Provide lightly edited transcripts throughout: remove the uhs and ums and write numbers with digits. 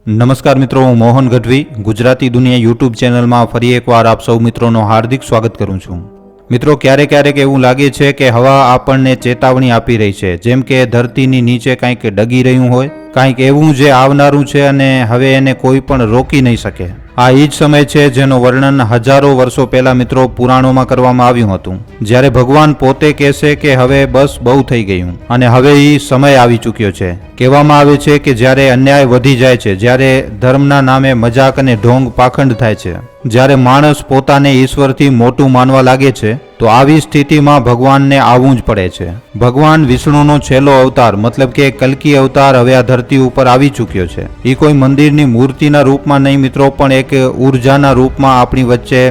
નમસ્કાર મિત્રો, હું મોહન ગઢવી ગુજરાતી દુનિયા યુટ્યુબ ચેનલમાં ફરી એકવાર આપ સૌ મિત્રોનો હાર્દિક સ્વાગત કરું છું. મિત્રો, ક્યારેક એવું લાગે છે કે હવા આપણને ચેતવણી આપી રહી છે, જેમ કે ધરતીની નીચે કંઈક ડગી રહ્યું હોય, કંઈક એવું જે આવનારું છે અને હવે એને કોઈ પણ રોકી નહીં શકે. આ એ જ સમય છે જેનો વર્ણન હજારો વર્ષો પહેલા મિત્રો પુરાણોમાં કરવામાં આવ્યું હતું, જ્યારે ભગવાન પોતે કહેશે કે હવે બસ બહુ થઈ ગયું અને હવે એ સમય આવી ચૂક્યો છે. કહેવામાં આવે છે કે જ્યારે અન્યાય વધી જાય છે, જ્યારે ધર્મના નામે મજાક અને ઢોંગ પાખંડ થાય છે, જ્યારે માણસ પોતાને ઈશ્વરથી મોટું માનવા લાગે છે, તો આવી સ્થિતિમાં ભગવાનને આવવું જ પડે છે. ભગવાન વિષ્ણુનો છેલ્લો અવતાર મતલબ કે કલ્કી અવતાર હવે આ ધરતી ઉપર આવી ચૂક્યો છે. એ કોઈ મંદિરની મૂર્તિના રૂપમાં નહીં મિત્રો, પણ એક ઉર્જાના રૂપમાં આપણી વચ્ચે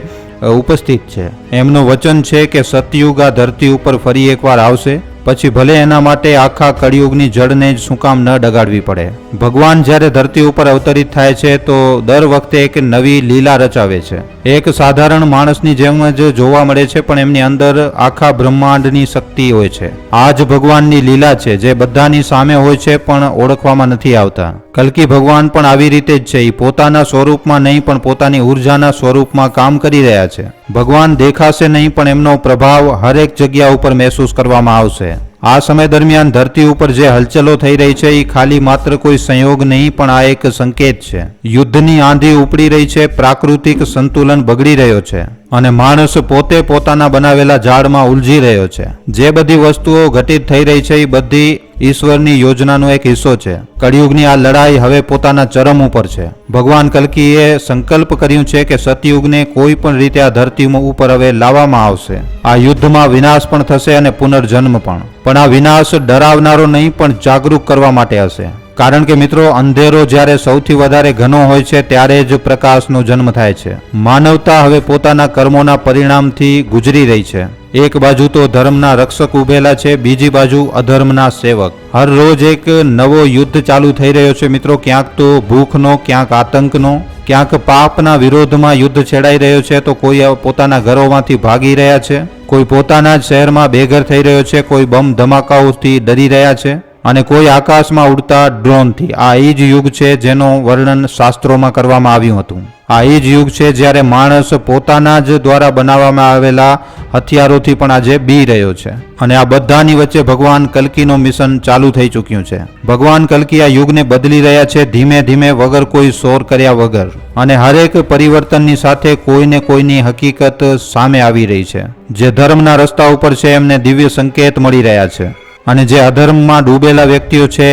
ઉપસ્થિત છે. એમનું વચન છે કે સતયુગ આ ધરતી ઉપર ફરી એકવાર આવશે, પછી ભલે એના માટે આખા કળિયુગની જડને જ શું કામ ન ડગાડવી પડે. ભગવાન જ્યારે ધરતી ઉપર અવતરિત થાય છે તો દર વખતે એક નવી લીલા રચાવે છે. એક સાધારણ માણસની જેમ જ જોવા મળે છે, પણ એમની અંદર આખા બ્રહ્માંડની શક્તિ હોય છે. આ જ ભગવાનની લીલા છે જે બધાની સામે હોય છે પણ ઓળખવામાં નથી આવતા. કલ્કી ભગવાન પણ આવી રીતે જ છે. એ પોતાના સ્વરૂપમાં નહીં પણ પોતાની ઉર્જાના સ્વરૂપમાં કામ કરી રહ્યા છે. ભગવાન દેખાશે નહીં પણ એમનો પ્રભાવ હરેક જગ્યા ઉપર મહેસૂસ કરવામાં આવશે. આ સમય દરમિયાન ધરતી ઉપર જે હલચલો થઈ રહી છે એ ખાલી માત્ર કોઈ સંયોગ નહીં પણ આ એક સંકેત છે. યુદ્ધની આંધી ઉપડી રહી છે, પ્રાકૃતિક સંતુલન બગડી રહ્યો છે અને માણસ પોતે પોતાના બનાવેલા જાળમાં ઉલઝી રહ્યો છે. જે બધી વસ્તુઓ ઘટિત થઈ રહી છે એ બધી ઈશ્વરની યોજનાનો એક હિસ્સો છે. કળિયુગની આ લડાઈ હવે પોતાના ચરમ ઉપર છે. ભગવાન કલ્કીએ સંકલ્પ કર્યું છે કે સતયુગને કોઈ પણ રીતે આ ધરતી ઉપર હવે લાવવામાં આવશે. આ યુદ્ધમાં વિનાશ પણ થશે અને પુનર્જન્મ પણ આ વિનાશ ડરાવનારો નહીં પણ જાગૃત કરવા માટે હશે. કારણ કે મિત્રો, અંધેરો જ્યારે સૌથી વધારે ઘનો હોય છે ત્યારે જ પ્રકાશનો જન્મ થાય છે. માનવતા હવે પોતાના કર્મોના પરિણામથી ગુજરી રહી છે. એક બાજુ તો ધર્મના રક્ષક ઉભેલા છે, બીજી બાજુ અધર્મના સેવક. હર રોજ એક નવો યુદ્ધ ચાલુ થઈ રહ્યો છે મિત્રો. ક્યાંક તો ભૂખનો, ક્યાંક આતંકનો, ક્યાંક પાપના વિરોધમાં યુદ્ધ છેડાઈ રહ્યો છે, તો કોઈ પોતાના ઘરોમાંથી ભાગી રહ્યા છે, કોઈ પોતાના જ શહેરમાં બેઘર થઈ રહ્યો છે, કોઈ બમ ધમાકાઓથી ડરી રહ્યા છે અને કોઈ આકાશમાં ઉડતા ડ્રોનથી. આ એ જ યુગ છે જેનો વર્ણન શાસ્ત્રોમાં કરવામાં આવ્યું હતું. આ એ જ યુગ છે જ્યારે માણસ પોતાના જ દ્વારા બનાવવામાં આવેલા હથિયારોથી પણ આજે બી રહ્યો છે. અને આ બધાની વચ્ચે ભગવાન કલ્કીનો મિશન ચાલુ થઈ ચૂક્યું છે. ભગવાન કલ્કી આ યુગને બદલી રહ્યા છે ધીમે ધીમે, વગર કોઈ શોર કર્યા વગર. અને હરેક પરિવર્તનની સાથે કોઈને કોઈની હકીકત સામે આવી રહી છે. જે ધર્મના રસ્તા ઉપર છે એમને દિવ્ય સંકેત મળી રહ્યા છે અને જે અધર્મમાં ડૂબેલા વ્યક્તિઓ છે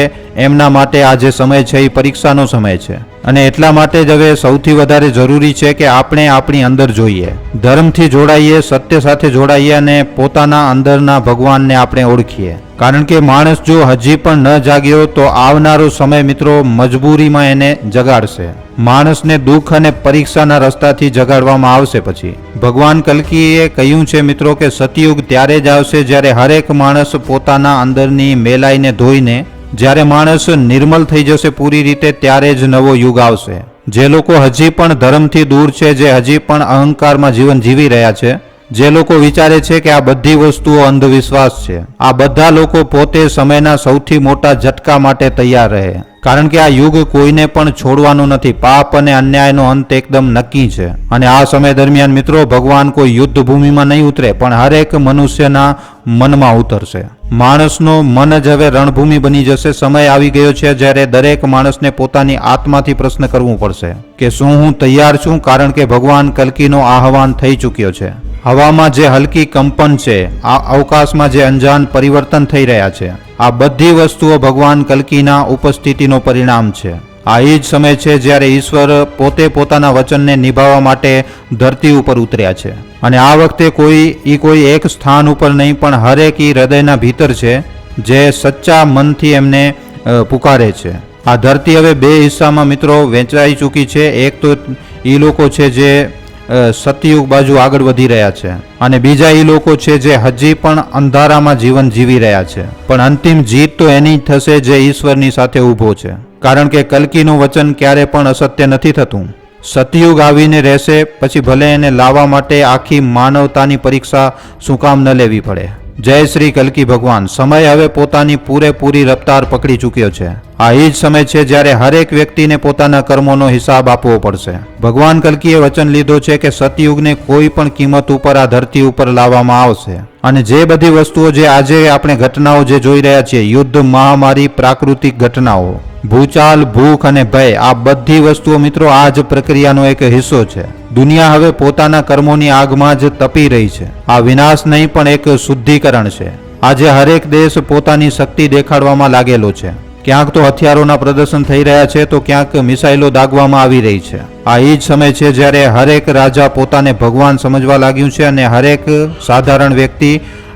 એમના માટે આ જે સમય છે એ પરીક્ષાનો સમય છે. અને એટલા માટે જ હવે સૌથી વધારે જરૂરી છે કે આપણે આપણી અંદર જોઈએ, ધર્મથી જોડાઈએ, સત્ય સાથે જોડાઈએ અને પોતાના અંદરના ભગવાનને આપણે ઓળખીએ. કારણ કે માણસ જો હજી પણ ન જાગ્યો તો આવનારો સમય મિત્રો મજબૂરીમાં એને જગાડશે. માણસને દુઃખ અને પરીક્ષાના રસ્તાથી જગાડવામાં આવશે. પછી ભગવાન કલ્કીએ કહ્યું છે મિત્રો કે સતયુગ ત્યારે જ આવશે જ્યારે હરેક માણસ પોતાના અંદરની મેલાઈને ધોઈને, જ્યારે માણસ નિર્મલ થઈ જશે પૂરી રીતે, ત્યારે જ નવો યુગ આવશે. જે લોકો હજી પણ ધર્મથી દૂર છે, જે હજી પણ અહંકારમાં જીવન જીવી રહ્યા છે, જે લોકો વિચારે છે કે આ બધી વસ્તુઓ અંધવિશ્વાસ છે, આ બધા લોકો પોતે સમયના સૌથી મોટા ઝટકા માટે તૈયાર રહે. કારણ કે આ યુગ કોઈને પણ છોડવાનો નથી. પાપ અને અન્યાયનો અંત એકદમ નક્કી છે. અને આ સમય દરમિયાન મિત્રો ભગવાન કોઈ યુદ્ધ ભૂમિમાં નહીં ઉતરે, પણ હરેક મનુષ્યના મનમાં ઉતરશે. માણસનો મન જ હવે રણભૂમિ બની જશે. સમય આવી ગયો છે જ્યારે દરેક માણસને પોતાની આત્માથી પ્રશ્ન કરવું પડશે કે શું હું તૈયાર છું? કારણ કે ભગવાન કલ્કીનો આહવાન થઈ ચૂક્યો છે. હવામાં જે હલકી કંપન છે, આ અવકાશમાં જે અંજાન પરિવર્તન થઈ રહ્યા છે, આ બધી વસ્તુઓ ભગવાન કલ્કીના ઉપસ્થિતિનો પરિણામ છે. આ એ જ સમય છે જ્યારે ઈશ્વર પોતે પોતાના વચનને નિભાવવા માટે ધરતી ઉપર ઉતર્યા છે. અને આ વખતે કોઈ એક સ્થાન ઉપર નહીં પણ હરેક હૃદયના ભીતર છે જે સચ્ચા મનથી એમને પુકારે છે. આ ધરતી હવે બે હિસ્સામાં મિત્રો વહેંચાઈ ચૂકી છે. એક તો એ લોકો છે જે સતયુગ બાજુ આગળ વધી રહ્યા છે અને બીજા એ લોકો છે જે હજી પણ અંધારામાં જીવન જીવી રહ્યા છે. પણ અંતિમ જીત તો એની થશે જે ઈશ્વરની સાથે ઊભો છે. કારણ કે કલ્કીનું વચન ક્યારે પણ અસત્ય નથી થતું. સતયુગ આવીને રહેશે, પછી ભલે એને લાવવા માટે આખી માનવતાની પરીક્ષા શું કામ ન લેવી પડે. જય શ્રી કલ્કી ભગવાન. સમય હવે પોતાની પૂરેપૂરી રફતાર પકડી ચૂક્યો છે. આ એ જ સમય છે જ્યારે હરેક વ્યક્તિને પોતાના કર્મોનો હિસાબ આપવો પડશે. ભગવાન કલ્કીએ વચન લીધો છે કે સતયુગને કોઈ પણ કિંમત ઉપર આ ધરતી ઉપર લાવવામાં આવશે અને જે બધી વસ્તુઓ જે આજે આપણે ઘટનાઓ જે જોઈ રહ્યા છીએ, યુદ્ધ, મહામારી, પ્રાકૃતિક ઘટનાઓ, ભૂચાલ, ભૂખ અને ભય, આ બધી વસ્તુઓ મિત્રો આ જ પ્રક્રિયાનો એક હિસ્સો છે. દુનિયા હવે પોતાના કર્મોની આગમાં જ તપી રહી છે. આ વિનાશ નહીં પણ એક શુદ્ધિકરણ છે. આજે હરેક દેશ પોતાની શક્તિ દેખાડવામાં લાગેલો છે. ક્યાંક તો હથિયારોના પ્રદર્શન થઈ રહ્યા છે તો ક્યાંક મિસાઇલો દાગવામાં આવી રહી છે. આ એ જ સમય છે જ્યારે હરેક રાજા પોતાને ભગવાન સમજવા લાગ્યું છે અને હરેક સાધારણ વ્યક્તિ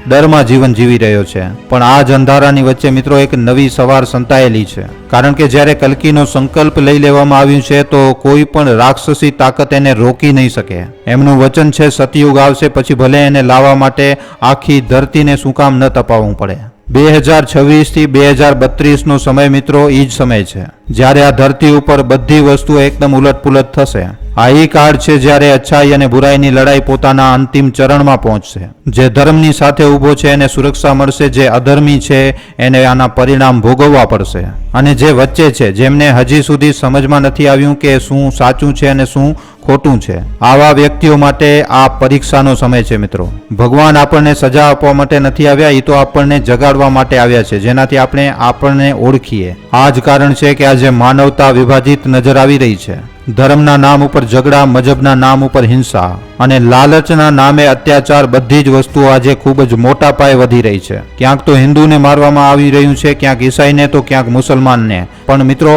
ડરમાં જીવન જીવી રહ્યો છે. પણ આ જ અંધારાની વચ્ચે મિત્રો એક નવી સવાર સંતાયેલી છે. કારણ કે જ્યારે કલ્કીનો સંકલ્પ લઈ લેવામાં આવ્યું છે તો કોઈ પણ રાક્ષસી તાકાત એને રોકી નહીં શકે. એમનું વચન છે સતયુગ આવશે પછી ભલે એને લાવવા માટે આખી ધરતીને શું કામ ન તપાવવું પડે. 2026 થી 2032 નો સમય મિત્રો એ જ સમય છે જ્યારે આ ધરતી ઉપર બધી વસ્તુઓ એકદમ ઉલટપુલટ થશે. આ એ કાળ છે જ્યારે અચ્છાઈ અને બુરાઈની લડાઈ પોતાના અંતિમ ચરણમાં પહોંચશે. જે ધર્મની સાથે ઊભો છે એને સુરક્ષા મળશે, જે અધર્મી છે એને આના પરિણામ ભોગવવા પડશે. અને જે વચ્ચે છે, જેમને હજી સુધી સમજમાં નથી આવ્યું કે શું સાચું છે અને શું ખોટું છે, આવા વ્યક્તિઓ માટે આ પરીક્ષાનો સમય છે મિત્રો. ભગવાન આપણને સજા આપવા માટે નથી આવ્યા, એ તો આપણને જગાડવા માટે આવ્યા છે, જેનાથી આપણે આપણને ઓળખીએ. આ જ કારણ છે કે આજે માનવતા વિભાજિત નજર આવી રહી છે. ધર્મના નામ ઉપર ઝઘડા, મજહબના નામ ઉપર હિંસા અને લાલચના નામે અત્યાચાર, બધી જ વસ્તુઓ આજે ખૂબ જ મોટા પાયે વધી રહી છે. ક્યાંક તો હિન્દુને મારવામાં આવી રહ્યું છે, ક્યાંક ઈસાઈને તો ક્યાંક મુસલમાનને. પણ મિત્રો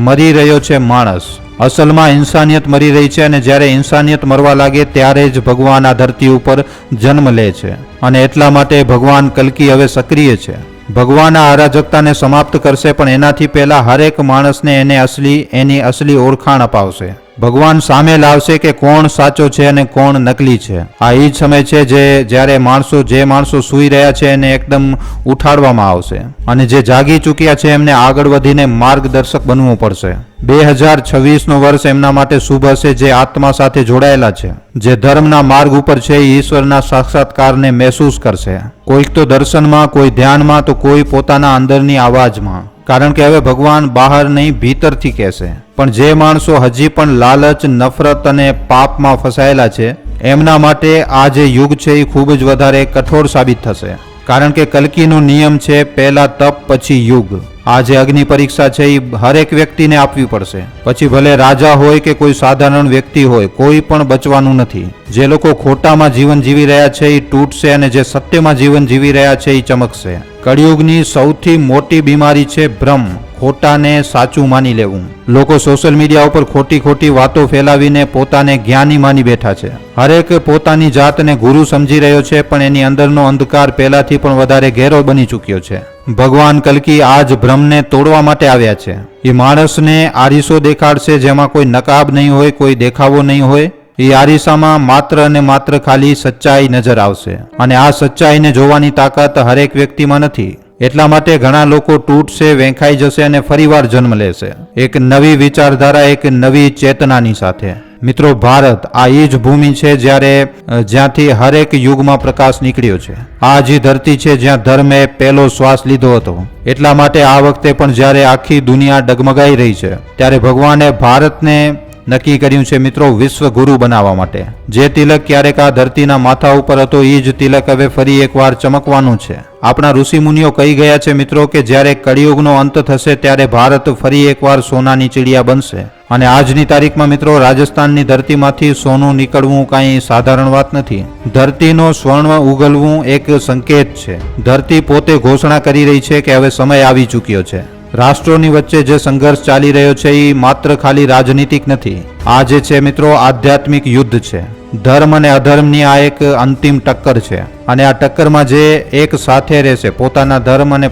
મરી રહ્યો છે માણસ. અસલમાં ઇન્સાનિયત મરી રહી છે અને જ્યારે ઇન્સાનિયત મરવા લાગે ત્યારે જ ભગવાન આ ધરતી ઉપર જન્મ લે છે. અને એટલા માટે ભગવાન કલ્કી હવે સક્રિય છે. ભગવાન આ અરાજકતાને સમાપ્ત કરશે પણ એનાથી પહેલા હરેક માણસને એની અસલી ઓળખાણ અપાવશે. ભગવાન સામે લાવશે કે કોણ સાચો છે અને કોણ નકલી છે. આ એ જ સમય છે જ્યારે જે માણસો સૂઈ રહ્યા છે એને એકદમ ઉઠાડવામાં આવશે અને જે જાગી ચૂક્યા છે એમને આગળ વધીને માર્ગદર્શક બનવું પડશે. 2026 નો વર્ષ એમના માટે શુભ હશે જે આત્મા સાથે જોડાયેલા છે, જે ધર્મના માર્ગ ઉપર છે, ઈશ્વરના સાક્ષાત્કારને મહેસૂસ કરશે. કોઈક તો દર્શનમાં, કોઈ ધ્યાનમાં તો કોઈ પોતાના અંદરની આવાજમાં. કારણ કે હવે ભગવાન બહાર નહીં ભીતરથી કહેશે. પણ જે માણસો હજી પણ લાલચ, નફરત અને પાપમાં ફસાયેલા છે એમના માટે આ જે યુગ છે એ ખૂબ જ વધારે કઠોર સાબિત થશે. કારણ કે કલ્કીનો નિયમ છે પહેલા તપ પછી યુગ. આ જે અગ્નિ પરીક્ષા છે એ હરેક વ્યક્તિને આપવી પડશે. પછી ભલે રાજા હોય કે કોઈ સાધારણ વ્યક્તિ હોય, કોઈ પણ બચવાનું નથી. જે લોકો ખોટામાં જીવન જીવી રહ્યા છે એ તૂટશે અને જે સત્યમાં જીવન જીવી રહ્યા છે એ ચમકશે. કળિયુગની સૌથી મોટી બીમારી છે ભ્રમ, ખોટાને સાચું માની લેવું. લોકો સોશિયલ મીડિયા ઉપર ખોટી વાતો ફેલાવીને પોતાને જ્ઞાની માની બેઠા છે. હરેક પોતાની જાતને ગુરુ સમજી રહ્યો છે પણ એની અંદરનો અંધકાર પહેલાથી પણ વધારે ઘેરો બની ચૂક્યો છે. ભગવાન કલ્કી આ જ ભ્રમને તોડવા માટે આવ્યા છે. એ માણસને આરીસો દેખાડશે જેમાં કોઈ નકાબ નહીં હોય, કોઈ દેખાવો નહીં હોય. એ આરીસામાં માત્ર અને માત્ર ખાલી સચ્ચાઈ નજર આવશે અને આ સચ્ચાઈને જોવાની તાકાત હરેક વ્યક્તિમાં નથી. એટલા માટે ઘણા લોકો તૂટશે, વેંખાઈ જશે અને ફરીવાર જન્મ લેશે એક નવી વિચારધારા, એક નવી ચેતનાની સાથે. મિત્રો ભારત આ એ જ ભૂમિ છે જ્યાંથી હરેક યુગમાં પ્રકાશ નીકળ્યો છે. આ જ ધરતી છે જ્યાં ધર્મે પહેલો શ્વાસ લીધો હતો. એટલા માટે આ વખતે પણ જ્યારે આખી દુનિયા ડગમગાઈ રહી છે ત્યારે ભગવાને ભારતને નક્કી કર્યું છે મિત્રો વિશ્વ ગુરુ બનાવવા માટે. જે તિલક ક્યારેક આ ધરતીના માથા ઉપર હતો એ જ તિલક હવે ફરી એકવાર ચમકવાનું છે. આપણા ઋષિમુનિઓ કહી ગયા છે મિત્રો કે જ્યારે કળિયુગનો અંત થશે ત્યારે ભારત ફરી એકવાર સોનાની ચીડિયા બનશે. અને આજની તારીખમાં મિત્રો રાજસ્થાનની ધરતીમાંથી સોનું નીકળવું કાંઈ સાધારણ વાત નથી. ધરતીનો સ્વર્ણ ઉગલવું એક સંકેત છે. ધરતી પોતે ઘોષણા કરી રહી છે કે હવે સમય આવી ચૂક્યો છે. રાષ્ટ્રોની વચ્ચે જે સંઘર્ષ ચાલી રહ્યો છે એ માત્ર ખાલી રાજનીતિક નથી. આ જે છે મિત્રો આધ્યાત્મિક યુદ્ધ છે. ધર્મ અને અધર્મની આ એક અંતિમ ટક્કર છે અને આ ટક્કરમાં જે એક સાથે રહેશે, પોતાના ધર્મ અને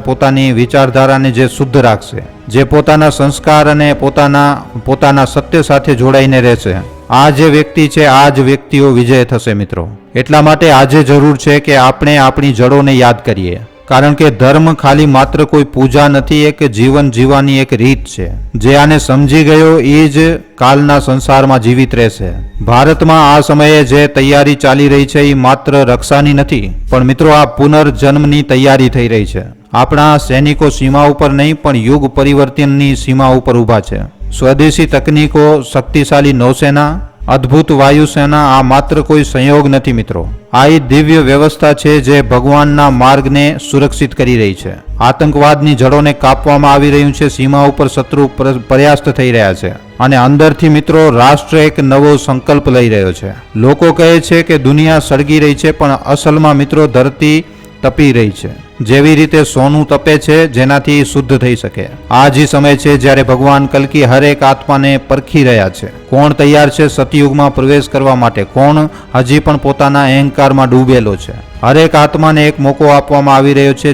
પોતાની વિચારધારાને જે શુદ્ધ રાખશે, જે પોતાના સંસ્કાર અને પોતાના સત્ય સાથે જોડાઈને રહેશે, આ જે વ્યક્તિ છે આ જ વ્યક્તિઓ વિજય થશે મિત્રો. એટલા માટે આજે જરૂર છે કે આપણે આપણી જડોને યાદ કરીએ. કારણ કે ધર્મ ખાલી માત્ર કોઈ પૂજા નથી, એક જીવન જીવવાની એક રીત છે. જે આને સમજી ગયો એ જ કાલના સંસારમાં જીવિત રહેશે. ભારતમાં આ સમયે જે તૈયારી ચાલી રહી છે એ માત્ર રક્ષાની નથી પણ મિત્રો આ પુનર્જન્મની તૈયારી થઈ રહી છે. આપણા સૈનિકો સીમા ઉપર નહીં પણ યુગ પરિવર્તનની સીમા ઉપર ઊભા છે. સ્વદેશી તકનીકો, શક્તિશાળી નૌસેના, અદ્ભુત વાયુસેના આ માત્ર કોઈ સંયોગ નથી મિત્રો. આ એ દિવ્ય વ્યવસ્થા છે જે ભગવાનના માર્ગને સુરક્ષિત કરી રહી છે. આતંકવાદની જડોને કાપવામાં આવી રહ્યું છે. સીમા ઉપર શત્રુ પર્યાસ્ત થઈ રહ્યા છે અને અંદરથી મિત્રો રાષ્ટ્ર એક નવો સંકલ્પ લઈ રહ્યો છે. લોકો કહે છે કે દુનિયા સળગી રહી છે, પણ અસલમાં મિત્રો ધરતી તપી રહી છે. જેવી રીતે સોનું તપે છે જેનાથી શુદ્ધ થઈ શકે. આ જ સમય છે જ્યારે ભગવાન કલ્કી હરેક આત્માને પરખી રહ્યા છે. કોણ તૈયાર છે સતયુગમાં પ્રવેશ કરવા માટે? કોણ હજી પણ પોતાના અહંકારમાં ડૂબેલો છે? હરેક આત્માને એક મોકો આપવામાં આવી રહ્યો છે.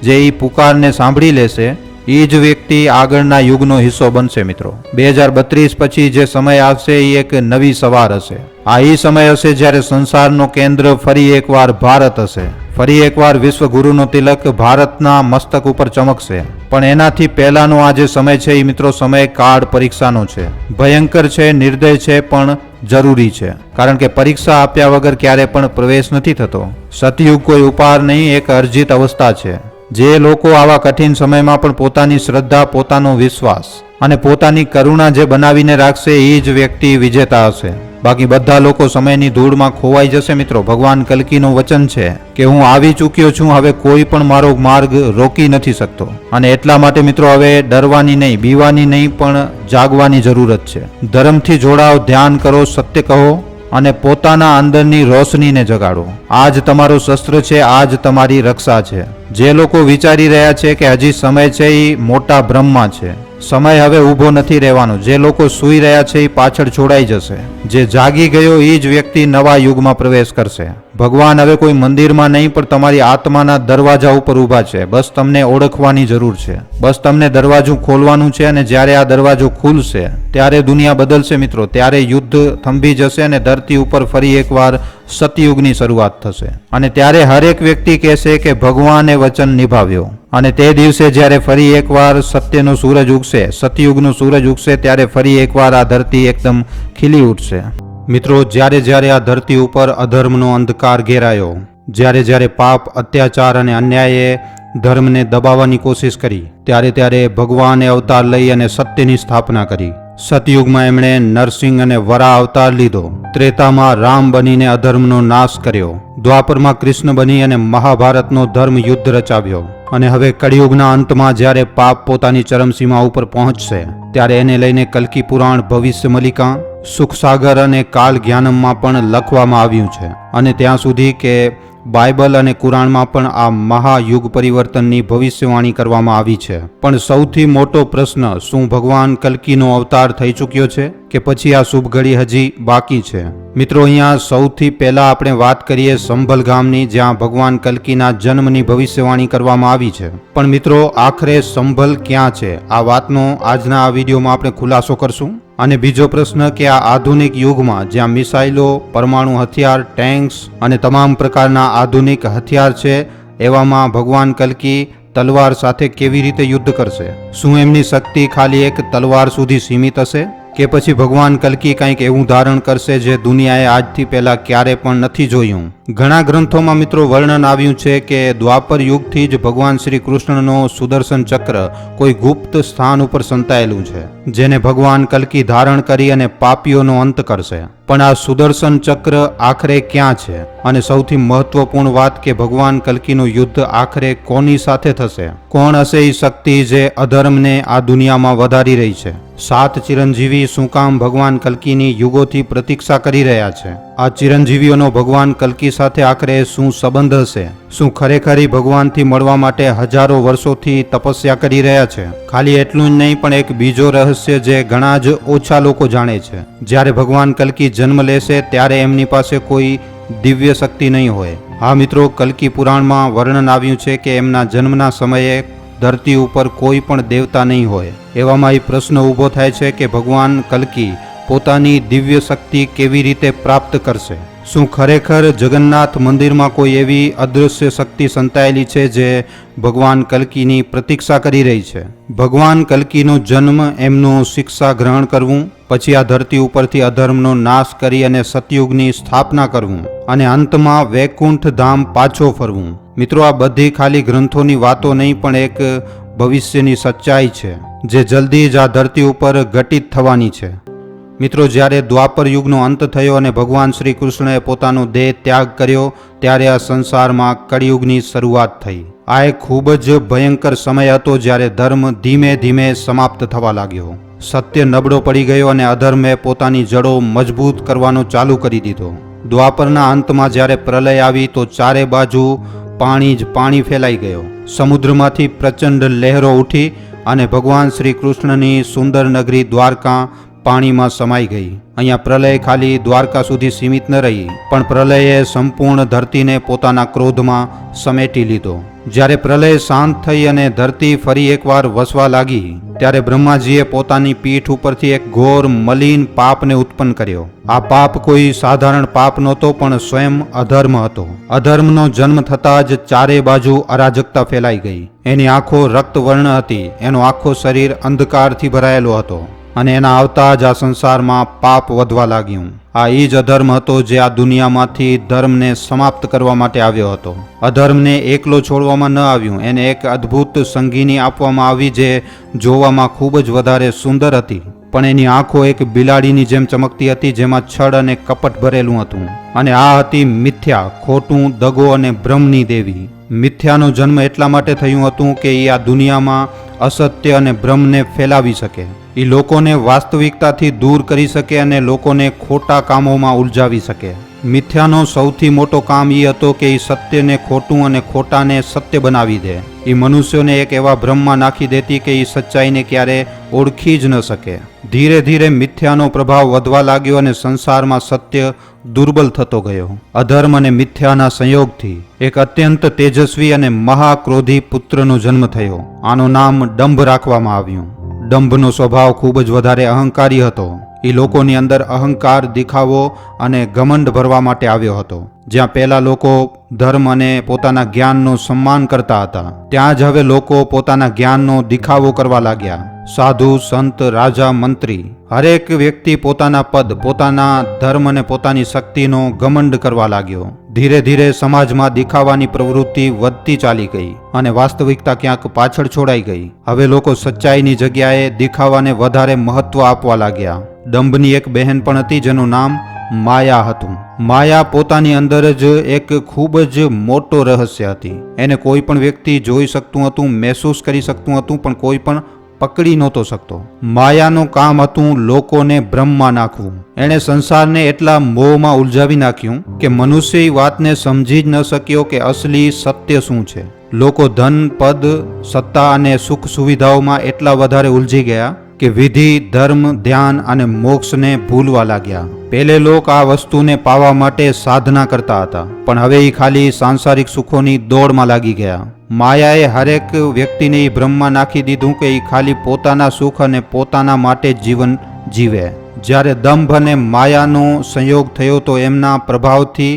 જે પુકારને સાંભળી લેશે એ જ વ્યક્તિ આગળના યુગનો હિસ્સો બનશે મિત્રો. 2032 પછી જે સમય આવશે એ એક નવી સવાર હશે. આ એ સમય હશે જ્યારે સંસારનો કેન્દ્ર ફરી એકવાર ભારત હશે. ફરી એકવાર વિશ્વગુરુનો તિલક ભારતના મસ્તક ઉપર ચમકશે. પણ એનાથી પહેલાનો આ જે સમય છે એ મિત્રો સમય કાળ પરીક્ષાનો છે. ભયંકર છે, નિર્દય છે, પણ જરૂરી છે. કારણ કે પરીક્ષા આપ્યા વગર ક્યારે પણ પ્રવેશ નથી થતો. સતયુગ કોઈ ઉપહાર નહીં, એક અર્જિત અવસ્થા છે. જે લોકો આવા કઠિન સમયમાં પણ પોતાની શ્રદ્ધા, પોતાનો વિશ્વાસ અને પોતાની કરુણા જે બનાવીને રાખશે એ જ વ્યક્તિ વિજેતા હશે. બાકી બધા લોકો સમયની ધૂળમાં ખોવાઈ જશે મિત્રો. ભગવાન કલ્કીનું વચન છે કે હું આવી ચૂક્યો છું, હવે કોઈ પણ મારો માર્ગ રોકી નથી શકતો. અને એટલા માટે મિત્રો હવે ડરવાની નહીં, બીવાની નહીં, પણ જાગવાની જરૂરત છે. ધર્મથી જોડાઓ, ધ્યાન કરો, સત્ય કહો અને પોતાના અંદરની રોશનીને જગાડો. આ જ તમારો શસ્ત્ર છે, આ જ તમારી રક્ષા છે. જે લોકો વિચારી રહ્યા છે કે હજી સમય છે એ મોટા ભ્રમમાં છે. સમય હવે ઊભો નથી રહેવાનો. જે લોકો સૂઈ રહ્યા છે એ પાછળ છોડાઈ જશે. જે જાગી ગયો એ જ વ્યક્તિ નવા યુગમાં પ્રવેશ કરશે. ભગવાન હવે કોઈ મંદિરમાં નહીં પણ તમારી આત્માના દરવાજા ઉપર ઊભા છે. બસ તમને ઓળખવાની જરૂર છે. બસ તમને દરવાજો ખોલવાનું છે અને જ્યારે આ દરવાજો ખુલશે ત્યારે દુનિયા બદલશે મિત્રો. ત્યારે યુદ્ધ થંભી જશે અને ધરતી ઉપર ફરી એકવાર સતયુગની શરૂઆત થશે. અને ત્યારે હરેક વ્યક્તિ કહેશે કે ભગવાને વચન નિભાવ્યો. અને તે દિવસે જ્યારે ફરી એકવાર સત્યનો સૂરજ ઉગશે, સતયુગનો સૂરજ ઉગશે, ત્યારે ફરી એકવાર આ ધરતી એકદમ ખીલી ઉઠશે. મિત્રો, જ્યારે જ્યારે આ ધરતી ઉપર અધર્મનો અંધકાર ઘેરાયો, જ્યારે પાપ, અત્યાચાર અને અન્યાયે ધર્મને દબાવવાની કોશિશ કરી, ત્યારે ભગવાને અવતાર લઈ અને સત્યની સ્થાપના કરી. સતયુગમાં એમણે નરસિંહ અને વરા અવતાર લીધો. ત્રેતામાં રામ બનીને અધર્મનો નાશ કર્યો. દ્વાપરમાં કૃષ્ણ બની અને મહાભારતનો ધર્મ યુદ્ધ રચાવ્યો. અને હવે કળિયુગના અંતમાં જ્યારે પાપ પોતાની ચરમસીમા ઉપર પહોંચશે ત્યારે એને લઈને કલ્કી પુરાણ, ભવિષ્ય મલિકા, સુખસાગર અને કાલ જ્ઞાનમમાં પણ લખવામાં આવ્યું છે. અને ત્યાં સુધી કે બાઇબલ અને કુરાણમાં પણ આ મહાયુગ પરિવર્તનની ભવિષ્યવાણી કરવામાં આવી છે. પણ સૌથી મોટો પ્રશ્ન, શું ભગવાન કલ્કીનો અવતાર થઈ ચૂક્યો છે કે પછી આ શુભ ઘડી હજી બાકી છે? મિત્રો, અહીંયા સૌથી પહેલા આપણે વાત કરીએ સંભલ ગામની, જ્યાં ભગવાન કલ્કીના જન્મની ભવિષ્યવાણી કરવામાં આવી છે. પણ મિત્રો, આખરે સંભલ ક્યાં છે? આ વાતનો આજના આ વિડીયોમાં આપણે ખુલાસો કરશું. અને બીજો પ્રશ્ન કે આ આધુનિક યુગમાં જ્યાં મિસાઇલો, પરમાણુ હથિયાર, ટેન્ક્સ અને તમામ પ્રકારના આધુનિક હથિયાર છે, એવામાં ભગવાન કલ્કી તલવાર સાથે કેવી રીતે યુદ્ધ કરશે? શું એમની શક્તિ ખાલી એક તલવાર સુધી સીમિત હશે કે પછી ભગવાન કલ્કી કંઈક એવું ધારણ કરશે જે દુનિયાએ આજથી પહેલા ક્યારે પણ નથી જોયું? ઘણા ગ્રંથોમાં મિત્રો વર્ણન આવ્યું છે કે દ્વાપર યુગથી જ ભગવાન શ્રી કૃષ્ણનો સુદર્શન ચક્ર કોઈ ગુપ્ત સ્થાન ઉપર સંતાયેલું છે, જેને ભગવાન કલ્કી ધારણ કરી અને પાપીઓનો અંત કરશે. પણ આ સુદર્શન ચક્ર આખરે ક્યાં છે? અને સૌથી મહત્વપૂર્ણ વાત કે ભગવાન કલ્કીનું યુદ્ધ આખરે કોની સાથે થશે? કોણ હશે એ શક્તિ જે અધર્મને આ દુનિયામાં વધારી રહી છે? 7 ચિરંજીવી શું કામ ભગવાન કલ્કીની યુગોથી પ્રતીક્ષા કરી રહ્યા છે? આ ચિરંજીવીઓનો ભગવાન કલ્કી સાથે આખરે શું સંબંધ હશે? શું ખરેખર ભગવાનથી મળવા માટે હજારો વર્ષોથી તપસ્યા કરી રહ્યા છે? ખાલી એટલું જ નહીં, પણ એક બીજો રહસ્ય જે ઘણા જ ઓછા લોકો જાણે છે. જ્યારે ભગવાન કલ્કી જન્મ લેશે ત્યારે એમની પાસે કોઈ દિવ્ય શક્તિ નહીં હોય. હા મિત્રો, કલ્કી પુરાણમાં વર્ણન આવ્યું છે કે એમના જન્મના સમયે ધરતી ઉપર કોઈ પણ દેવતા નહીં હોય. એવામાં એ પ્રશ્ન ઊભો થાય છે કે ભગવાન કલ્કી પોતાની દિવ્ય શક્તિ કેવી રીતે પ્રાપ્ત કરશે? શું ખરેખર જગન્નાથ મંદિરમાં કોઈ એવી અદૃશ્ય શક્તિ સંતાયેલી છે જે ભગવાન કલ્કીની પ્રતીક્ષા કરી રહી છે? ભગવાન કલ્કીનો જન્મ, એમનું શિક્ષા ગ્રહણ કરવું, પછી આ ધરતી ઉપરથી અધર્મનો નાશ કરી અને સતયુગની સ્થાપના કરવું અને અંતમાં વૈકુંઠ ધામ પાછો ફરવું, મિત્રો, આ બધી ખાલી ગ્રંથોની વાતો નહીં પણ એક ભવિષ્યની સચ્ચાઈ છે જે જલ્દી જ આ ધરતી ઉપર ઘટિત થવાની છે. મિત્રો, જ્યારે દ્વાપર યુગનો અંત થયો અને ભગવાન શ્રી કૃષ્ણએ પોતાનો દેહ ત્યાગ કર્યો ત્યારે આ સંસારમાં કળિયુગની શરૂઆત થઈ. આ એક ખૂબ જ ભયંકર સમય હતો જ્યારે ધર્મ ધીમે ધીમે સમાપ્ત થવા લાગ્યો. સત્ય નબળો પડી ગયો અને અધર્મે પોતાની જડો મજબૂત કરવાનો ચાલુ કરી દીધો. દ્વાપરના અંતમાં જ્યારે પ્રલય આવી તો ચારે બાજુ પાણી જ પાણી ફેલાઈ ગયો. સમુદ્રમાંથી પ્રચંડ લહેરો ઉઠી અને ભગવાન શ્રી કૃષ્ણની સુંદર નગરી દ્વારકા પાણીમાં સમાઈ ગઈ. અહીંયા પ્રલય ખાલી દ્વારકા સુધી સીમિત ન રહી પણ પ્રલયે સંપૂર્ણ ધરતીને પોતાના ક્રોધમાં સમેટી લીધો. જ્યારે પ્રલય શાંત થઈ અને ધરતી ફરી એકવાર વસવા લાગી ત્યારે બ્રહ્માજીએ પોતાની પીઠ ઉપરથી એક ઘોર મલિન પાપને ઉત્પન્ન કર્યો. આ પાપ કોઈ સાધારણ પાપ નહોતો પણ સ્વયં અધર્મ હતો. અધર્મનો જન્મ થતાં જ ચારે બાજુ અરાજકતા ફેલાઈ ગઈ. એની આંખો રક્તવર્ણ હતી, એનો આખો શરીર અંધકારથી ભરાયેલો હતો અને એના આવતા જ આ સંસારમાં પાપ વધવા લાગ્યું. આ એ જ અધર્મ હતો જે આ દુનિયામાંથી ધર્મને સમાપ્ત કરવા માટે આવ્યો હતો. અધર્મને એકલો છોડવામાં ન આવ્યું, એને એક અદ્ભુત સંગીની આપવામાં આવી જે જોવામાં ખૂબ જ વધારે સુંદર હતી. પણ એની આંખો એક બિલાડીની જેમ ચમકતી હતી જેમાં છળ અને કપટ ભરેલું હતું. અને આ હતી મિથ્યા, ખોટું, દગો અને ભ્રમની દેવી. મિથ્યાનો જન્મ એટલા માટે થયું હતું કે એ આ દુનિયામાં અસત્ય અને ભ્રમને ફેલાવી શકે. એ લોકોને વાસ્તવિકતાથી દૂર કરી શકે અને લોકોને ખોટા કામોમાં ઉલઝાવી શકે. મિથ્યાનો સૌથી મોટો કામ એ હતો કે એ સત્યને ખોટું અને ખોટાને સત્ય બનાવી દે. એ મનુષ્યોને એક એવા ભ્રમમાં નાખી દેતી કે એ સચ્ચાઈને ક્યારે ઓળખી જ ન શકે. ધીરે ધીરે મિથ્યાનો પ્રભાવ વધવા લાગ્યો અને સંસારમાં સત્ય દુર્બલ થતો ગયો. અધર્મ અને મિથ્યાના સંયોગથી એક અત્યંત તેજસ્વી અને મહાક્રોધી પુત્રનો જન્મ થયો. આનું નામ ડંભ રાખવામાં આવ્યું. ડંભનો સ્વભાવ ખૂબ જ વધારે અહંકારી હતો. એ લોકોની અંદર અહંકાર, દેખાવો અને ઘમંડ ભરવા માટે આવ્યો હતો. જ્યાં પહેલા લોકો ધર્મ અને પોતાના જ્ઞાનનો સન્માન કરતા હતા ત્યાં જ હવે લોકો પોતાના જ્ઞાનનો દેખાવો કરવા લાગ્યા. સાધુ, સંત, રાજા, મંત્રી હરેક વ્યક્તિ પોતાના પદ, પોતાના ધર્મ અને પોતાની શક્તિનો ઘમંડ કરવા લાગ્યો. ધીરે ધીરે સમાજમાં દેખાવાની પ્રવૃત્તિ વધતી ચાલી ગઈ અને વાસ્તવિકતા ક્યાંક પાછળ છોડાઈ ગઈ. હવે લોકો સચ્ચાઈની જગ્યાએ દેખાવાને વધારે મહત્વ આપવા લાગ્યા. ડંભની એક બહેન પણ હતી જેનું નામ માયા હતું. માયા પોતાની અંદર જ એક ખૂબ જ મોટો રહસ્ય હતી. એને કોઈ પણ વ્યક્તિ જોઈ શકતું હતું, મહેસૂસ કરી શકતું હતું પણ કોઈ પણ પકડી નહોતો શકતો. માયાનું કામ હતું લોકોને ભ્રમમાં નાખવું. એણે સંસારને એટલા મોહમાં ઉલઝાવી નાખ્યું કે મનુષ્ય એ વાતને સમજી જ ન શક્યો કે અસલી સત્ય શું છે. લોકો ધન, પદ, સત્તા અને સુખ સુવિધાઓમાં એટલા વધારે ઉલઝી ગયા કે વિધિ, ધર્મ, ધ્યાન અને મોક્ષને ભૂલવા લાગ્યા. પહેલે લોકો આ વસ્તુને પાવા માટે સાધના કરતા હતા પણ હવે એ ખાલી સાંસારિક સુખોની દોડમાં લાગી ગયા. માયાએ હરેક વ્યક્તિને એ ભ્રમમાં નાખી દીધું કે એ ખાલી પોતાના સુખ અને પોતાના માટે જીવન જીવે. જ્યારે દંભ અને માયાનો સંયોગ થયો તો એમના પ્રભાવથી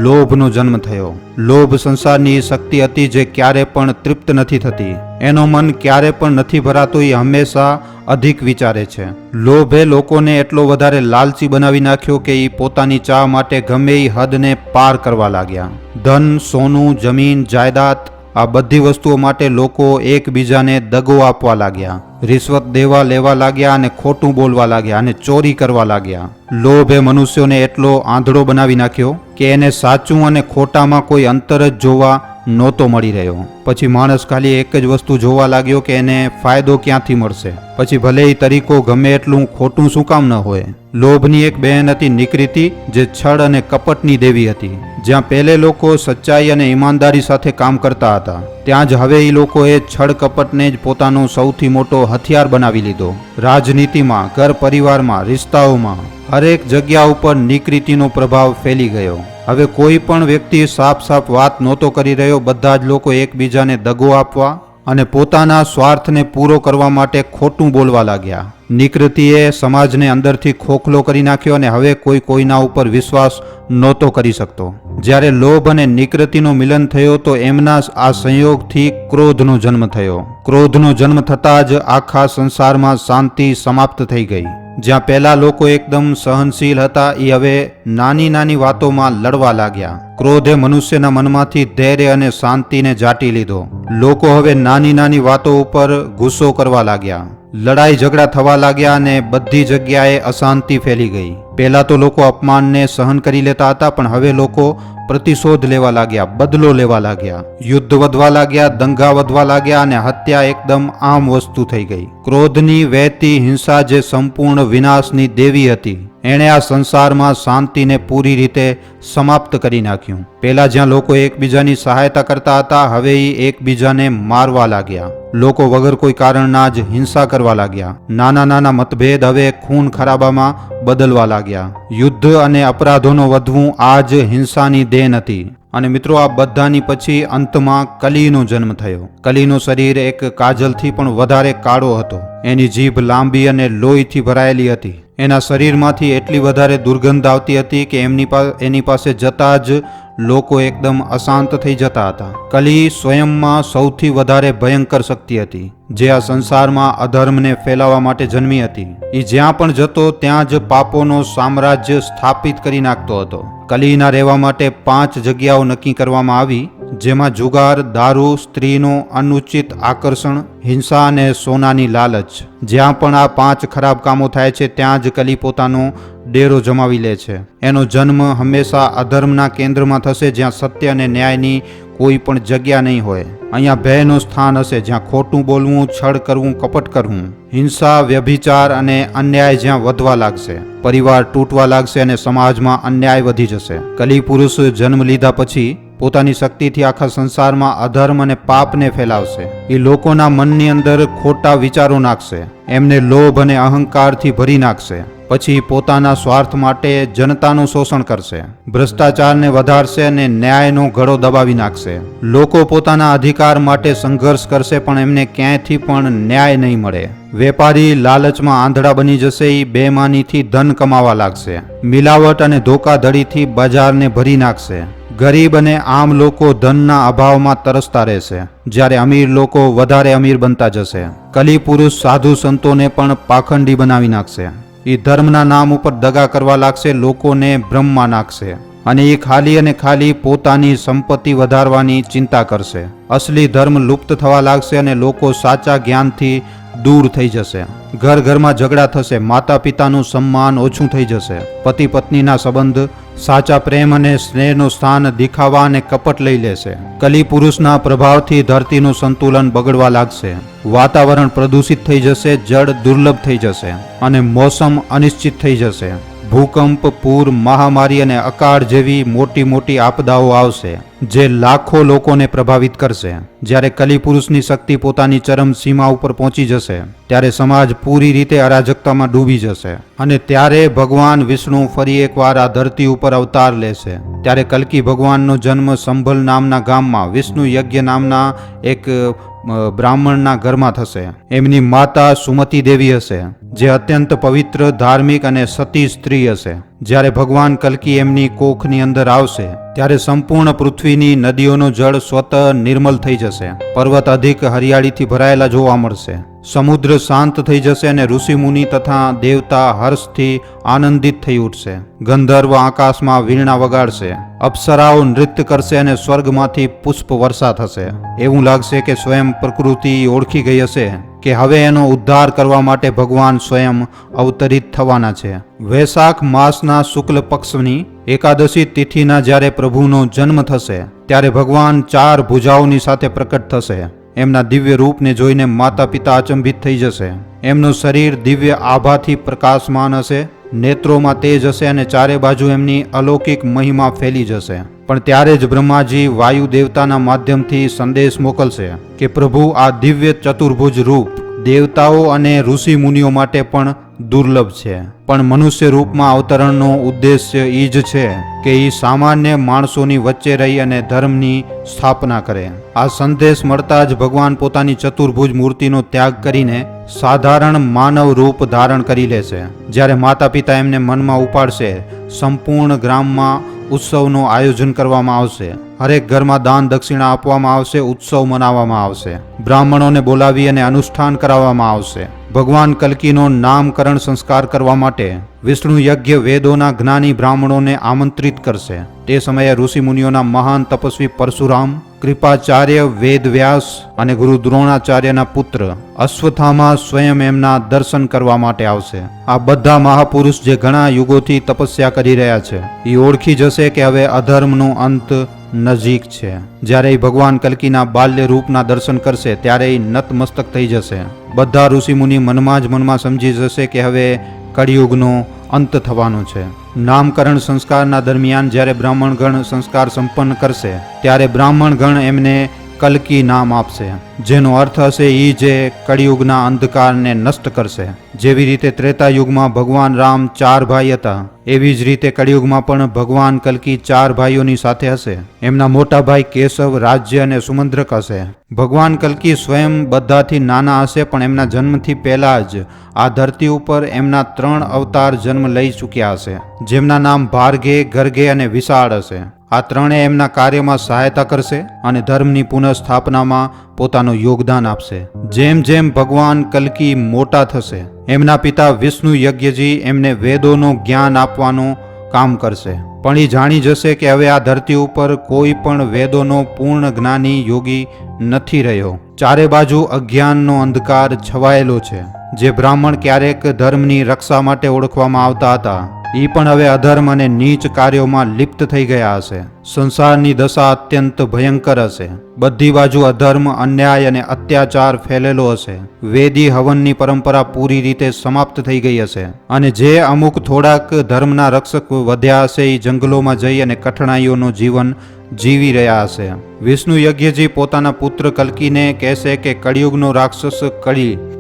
લોભનો જન્મ થયો. લોભ સંસારની શક્તિ હતી જે ક્યારે પણ તૃપ્ત નથી થતી. એનો મન ક્યારે પણ નથી ભરાતો, એ હંમેશા અધિક વિચારે છે. લોભે લોકોને એટલો વધારે લાલચી બનાવી નાખ્યો કે એ પોતાની ચાહ માટે ગમે એ હદને પાર કરવા લાગ્યા. ધન, સોનું, જમીન, જાયદાદ આ બધી વસ્તુઓ માટે લોકો એકબીજાને દગો આપવા લાગ્યા. રિશ્વત દેવા લેવા લાગ્યા અને ખોટું બોલવા લાગ્યા અને ચોરી કરવા લાગ્યા. લોભે મનુષ્યોને એટલો આંધળો બનાવી નાખ્યો કે એને સાચું અને ખોટામાં કોઈ અંતર જ જોવા નહોતો મળી રહ્યો. પછી માણસ ખાલી એક જ વસ્તુ જોવા લાગ્યો કે એને ફાયદો ક્યાંથી મળશે. પછી ભલે એ તરીકો ગમે એટલું ખોટું શું કામ ન હોય. લોભની એક બહેન હતી નિકૃતિ જે છળ અને કપટની દેવી હતી. જ્યાં પહેલે લોકો સચ્ચાઈ અને ઈમાનદારી સાથે કામ કરતા હતા ત્યાં જ હવે એ લોકોએ છળ કપટને જ પોતાનો સૌથી મોટો હથિયાર બનાવી લીધો. રાજનીતિમાં, ઘર પરિવારમાં, રિશ્તાઓમાં હરેક જગ્યા ઉપર નિકૃતિનો પ્રભાવ ફેલી ગયો. હવે કોઈ પણ વ્યક્તિ સાફ સાફ વાત નહોતો કરી રહ્યો. બધા જ લોકો એકબીજાને દગો આપવા અને પોતાના સ્વાર્થને પૂરો કરવા માટે ખોટું બોલવા લાગ્યા. નિકૃતિએ સમાજને અંદરથી ખોખલો કરી નાખ્યો અને હવે કોઈ કોઈના ઉપર વિશ્વાસ નહોતો કરી શકતો. જ્યારે લોભ અને નિકૃતિનું મિલન થયો તો એમના આ સંયોગથી ક્રોધનો જન્મ થયો. ક્રોધનો જન્મ થતાં જ આખા સંસારમાં શાંતિ સમાપ્ત થઈ ગઈ. જ્યાં પહેલા લોકો એકદમ સહનશીલ હતા એ હવે નાની નાની વાતોમાં લડવા લાગ્યા. ક્રોધે મનુષ્યના મનમાંથી ધૈર્ય અને શાંતિને જાટી લીધો. લોકો હવે નાની નાની વાતો ઉપર ગુસ્સો કરવા લાગ્યા. લડાઈ ઝઘડા થવા લાગ્યા અને બધી જગ્યાએ અશાંતિ ફેલી ગઈ. પહેલા તો લોકો અપમાનને સહન કરી લેતા હતા, પણ હવે લોકો પ્રતિશોધ લેવા લાગ્યા, બદલો લેવા લાગ્યા. યુદ્ધ વધવા લાગ્યા, દંગા વધવા લાગ્યા અને હત્યા એકદમ આમ વસ્તુ થઈ ગઈ. ક્રોધની વહેતી હિંસા જે સંપૂર્ણ વિનાશની દેવી હતી, એણે આ સંસારમાં શાંતિને પૂરી રીતે સમાપ્ત કરી નાખ્યું. પહેલા જ્યાં લોકો એકબીજાની સહાયતા કરતા હતા, હવે એ એકબીજાને મારવા લાગ્યા. લોકો વગર કોઈ કારણના જ હિંસા કરવા લાગ્યા. નાના નાના મતભેદ હવે ખૂન ખરાબામાં બદલવા લાગ્યા. યુદ્ધ અને અપરાધોનો વધવું આ જ હિંસાની દેન હતી. અને મિત્રો, આ બધાની પછી અંતમાં કલીનો જન્મ થયો. કલીનું શરીર એક કાજલથી પણ વધારે કાળો હતો. એની જીભ લાંબી અને લોહીથી ભરાયેલી હતી. એના શરીરમાંથી એટલી વધારે દુર્ગંધ આવતી હતી કે એની પાસે જતા જ લોકો એકદમ અશાંત થઈ જતા હતા. કલી સ્વયંમાં સૌથી વધારે ભયંકર શક્તિ હતી, જે આ સંસારમાં અધર્મને ફેલાવવા માટે જન્મી હતી. એ જ્યાં પણ જતો ત્યાં જ પાપોનો સામ્રાજ્ય સ્થાપિત કરી નાખતો હતો. કલીના રહેવા માટે 5 જગ્યાઓ નક્કી કરવામાં આવી, જેમાં જુગાર, દારૂ, સ્ત્રીનો અનુચિત આકર્ષણ, હિંસા અને સોનાની લાલચ. જ્યાં પણ આ 5 ખરાબ કામો થાય છે ત્યાં જ કલી પોતાનો ડેરો જમાવી લે છે. એનો જન્મ હંમેશા અધર્મના કેન્દ્રમાં થશે, જ્યાં સત્ય અને ન્યાયની કોઈ પણ જગ્યા નહીં હોય. અહીંયા ભયનું સ્થાન હશે, જ્યાં ખોટું બોલવું, છળ કરવું, કપટ કરવું, હિંસા, વ્યભિચાર અને અન્યાય જ્યાં વધવા લાગશે. પરિવાર તૂટવા લાગશે અને સમાજમાં અન્યાય વધી જશે. કલી પુરુષ જન્મ લીધા પછી પોતાની શક્તિથી આખા સંસારમાં અધર્મ અને પાપને ફેલાવશે. એ લોકોના મનની અંદર ખોટા વિચારો નાખશે, એમને લોભ અને અહંકારથી ભરી નાખશે. પછી પોતાના સ્વાર્થ માટે જનતાનું શોષણ કરશે, ભ્રષ્ટાચારને વધારશે અને ન્યાયનો ઘડો દબાવી નાખશે. લોકો પોતાના અધિકાર માટે સંઘર્ષ કરશે, પણ એમને ક્યાંયથી પણ ન્યાય નહીં મળે. વેપારી લાલચમાં આંધળા બની જશે. એ બેમાનીથી ધન કમાવા લાગશે. મિલાવટ અને ધોકાધડીથી બજારને ભરી નાખશે. ગરીબ અને આમ લોકો ધનના અભાવમાં તરસતા રહેશે, જ્યારે અમીર લોકો વધારે અમીર બનતા જશે. કલી પુરુષ સાધુ સંતોને પણ પાખંડી બનાવી નાખશે. એ ધર્મના નામ ઉપર દગા કરવા લાગશે, લોકોને ભ્રમમાં નાખશે અને એ ખાલી અને ખાલી પોતાની સંપત્તિ વધારવાની ચિંતા કરશે. અસલી ધર્મ લુપ્ત થવા લાગશે અને લોકો સાચા જ્ઞાનથી દૂર થઈ જશે. ઘર ઘરમાં ઝઘડા થશે, માતા પિતાનું સન્માન ઓછું થઈ જશે. પતિ પત્નીના સંબંધ સાચા પ્રેમ અને સ્નેહનું સ્થાન દિખાવા અને કપટ લઈ લેશે. કલી પુરુષના પ્રભાવથી ધરતીનું સંતુલન બગડવા લાગશે. વાતાવરણ પ્રદૂષિત થઈ જશે, જળ દુર્લભ થઈ જશે અને મોસમ અનિશ્ચિત થઈ જશે. ભૂકંપ, પૂર, મહામારી અને અકાળ જેવી મોટી મોટી આપદાઓ આવશે, જે લાખો લોકોને પ્રભાવિત કરશે. જ્યારે કલી પુરુષની શક્તિ પોતાની ચરમ સીમા ઉપર પહોંચી જશે, ત્યારે સમાજ પૂરી રીતે અરાજકતામાં ડૂબી જશે અને ત્યારે ભગવાન વિષ્ણુ ફરી એકવાર આ ધરતી ઉપર અવતાર લેશે. ત્યારે કલ્કી ભગવાનનો જન્મ સંભલ નામના ગામમાં વિષ્ણુ યજ્ઞ નામના એક બ્રાહ્મણના ઘરમાં થશે. એમની માતા સુમતી દેવી હશે, જે અત્યંત પવિત્ર, ધાર્મિક અને સતી સ્ત્રી હશે. જ્યારે ભગવાન કલ્કી એમની કોખની અંદર આવશે, ત્યારે સંપૂર્ણ પૃથ્વીની નદીઓનું જળ સ્વતઃ નિર્મલ થઈ જશે. પર્વત અધિક હરિયાળીથી ભરાયેલા જોવા મળશે. સમુદ્ર શાંત થઈ જશે અને ઋષિમુનિ તથા દેવતા હર્ષથી આનંદિત થઈ ઉઠશે. ગંધર્વ આકાશમાં વીણા વગાડશે, અપ્સરાઓ નૃત્ય કરશે અને સ્વર્ગમાંથી પુષ્પ વર્ષા થશે. એવું લાગશે કે સ્વયં પ્રકૃતિ ઓળખી ગઈ હશે કે હવે એનો ઉદ્ધાર કરવા માટે ભગવાન સ્વયં અવતરિત થવાના છે. વૈશાખ માસના શુક્લ પક્ષની એકાદશી તિથિના જ્યારે પ્રભુનો જન્મ થશે, ત્યારે ભગવાન 4 ભુજાઓની સાથે પ્રકટ થશે. એમના દિવ્ય રૂપને જોઈને માતા પિતા અચંબિત થઈ જશે. એમનું શરીર દિવ્ય આભાથી પ્રકાશમાન હશે, નેત્રોમાં તેજ હશે અને ચારે બાજુ એમની અલૌકિક મહિમા ફેલી જશે. પણ ત્યારે જ બ્રહ્માજી વાયુ દેવતાના માધ્યમથી સંદેશ મોકલશે કે પ્રભુ આ દિવ્ય ચતુર્ભુજ રૂપ દેવતાઓ અને ઋષિ મુનિઓ માટે પણ દુર્લભ છે, પણ મનુષ્ય રૂપમાં અવતરણનો ઉદ્દેશ્ય એ જ છે કે એ સામાન્ય માણસોની વચ્ચે રહી અને ધર્મની સ્થાપના કરે. આ સંદેશ મળતા જ ભગવાન પોતાની ચતુર્ભુજ મૂર્તિનો ત્યાગ કરીને સાધારણ માનવ રૂપ ધારણ કરી લેશે. જ્યારે માતા પિતા એમને મનમાં ઉપાડશે, સંપૂર્ણ ગ્રામમાં ઉત્સવનું આયોજન કરવામાં આવશે. હરેક ઘરમાં દાન દક્ષિણા આપવામાં આવશે, ઉત્સવ મનાવવામાં આવશે, બ્રાહ્મણોને બોલાવી અને અનુષ્ઠાન કરાવવામાં આવશે. ભગવાન કલ્કીનો નામકરણ સંસ્કાર કરવા માટે વિષ્ણુ યજ્ઞ વેદોના જ્ઞાની બ્રાહ્મણોને આમંત્રિત કરશે. તે સમયે ઋષિ મુનિઓના મહાન તપસ્વી પરશુરામ, કૃપાચાર્ય વેદવ્યાસ અને ગુરુ દ્રોણાચાર્યના પુત્ર અશ્વત્થામા સ્વયં એમના દર્શન કરવા માટે આવશે. આ બધા મહાપુરુષ જે ઘણા યુગોથી તપસ્યા કરી રહ્યા છે એ ઓળખી જશે કે હવે અધર્મનો અંત નજીક છે. જ્યારે એ ભગવાન કલ્કીના બાલ્ય રૂપના દર્શન કરશે ત્યારે એ નતમસ્તક થઈ જશે. બધા ઋષિમુનિ મનમાં જ મનમાં સમજી જશે કે હવે કળિયુગનો અંત થવાનો છે. નામકરણ સંસ્કારના દરમિયાન જ્યારે બ્રાહ્મણગણ સંસ્કાર સંપન્ન કરશે ત્યારે બ્રાહ્મણગણ એમને કલ્કી નામ આપશે, જેનો અર્થ હશે એ જે કળિયુગના અંધકારને નષ્ટ કરશે. જેવી રીતે ત્રેતા યુગમાં ભગવાન રામ 4 ભાઈ હતા, એવી જ રીતે કળિયુગમાં પણ ભગવાન કલ્કી 4 ભાઈઓની સાથે હશે. એમના મોટા ભાઈ કેશવ, રાજ્ય અને સુમંદ્રક હશે. ભગવાન કલ્કી સ્વયં બધાથી નાના હશે, પણ એમના જન્મથી પહેલા જ આ ધરતી ઉપર એમના 3 અવતાર જન્મ લઈ ચૂક્યા હશે, જેમના નામ ભાર્ગે, ગર્ગે અને વિશાળ હશે. આ ત્રણેય એમના કાર્યમાં સહાયતા કરશે અને ધર્મની પુનઃસ્થાપનામાં પોતાનું યોગદાન આપશે. જેમ જેમ ભગવાન કલ્કી મોટા થશે, એમના પિતા વિષ્ણુ યજ્ઞજી એમને વેદોનું જ્ઞાન આપવાનું કામ કરશે. પણ એ જાણી જશે કે હવે આ ધરતી ઉપર કોઈ પણ વેદોનો પૂર્ણ જ્ઞાની યોગી નથી રહ્યો. ચારે બાજુ અજ્ઞાનનો અંધકાર છવાયેલો છે. જે બ્રાહ્મણ ક્યારેક ધર્મની રક્ષા માટે ઓળખવામાં આવતા હતા, એ પણ હવે અધર્મ અને નીચ કાર્યોમાં લિપ્ત થઈ ગયા હશે. સંસારની દશા અત્યંત ભયંકર હશે. બધી બાજુ અધર્મ, અન્યાય અને અત્યાચાર ફેલેલો હશે. વેદી હવનની પરંપરા પૂરી રીતે સમાપ્ત થઈ ગઈ હશે અને જે અમુક થોડાક ધર્મના રક્ષક વધ્યા હશે એ જંગલોમાં જઈ અને કઠણાઈઓનું જીવન જીવી રહ્યા હશે. વિષ્ણુ યજ્ઞજી પોતાના પુત્ર કલ્કીને કહેશે કે કળિયુગનો રાક્ષસ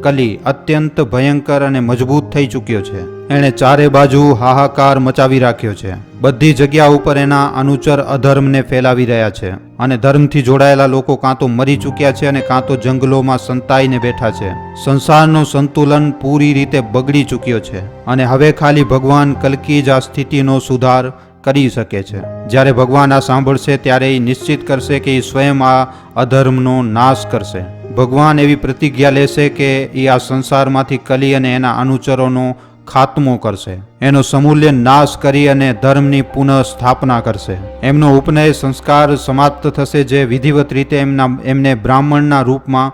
કલી અત્યંત ભયંકર અને મજબૂત થઈ ચૂક્યો છે. એણે ચારે બાજુ હાહાકાર મચાવી રાખ્યો છે. બધી જગ્યા ઉપર એના અનુચર અધર્મને ફેલાવી રહ્યા છે અને ધર્મથી જોડાયેલા લોકો કાં તો મરી ચૂક્યા છે અને કાં તો જંગલોમાં સંતાઈને બેઠા છે. સંસારનું સંતુલન પૂરી રીતે બગડી ચૂક્યો છે અને હવે ખાલી ભગવાન કલ્કી જ આ સ્થિતિનો સુધાર કરી શકે છે. જ્યારે ભગવાન આ સાંભળશે ત્યારે એ નિશ્ચિત કરશે કે એ સ્વયં આ અધર્મનો નાશ કરશે. ભગવાન એવી પ્રતિજ્ઞા લેશે કે એ આ સંસારમાંથી કલી અને એના અનુચરોનો ખાત્મો કરશે, એનો સમૂલ્ય નાશ કરી અને ધર્મની પુનઃ સ્થાપના કરશે. એમનો ઉપનય સંસ્કાર સમાપ્ત થશે, જે વિધિવત રીતે એમને બ્રાહ્મણના રૂપમાં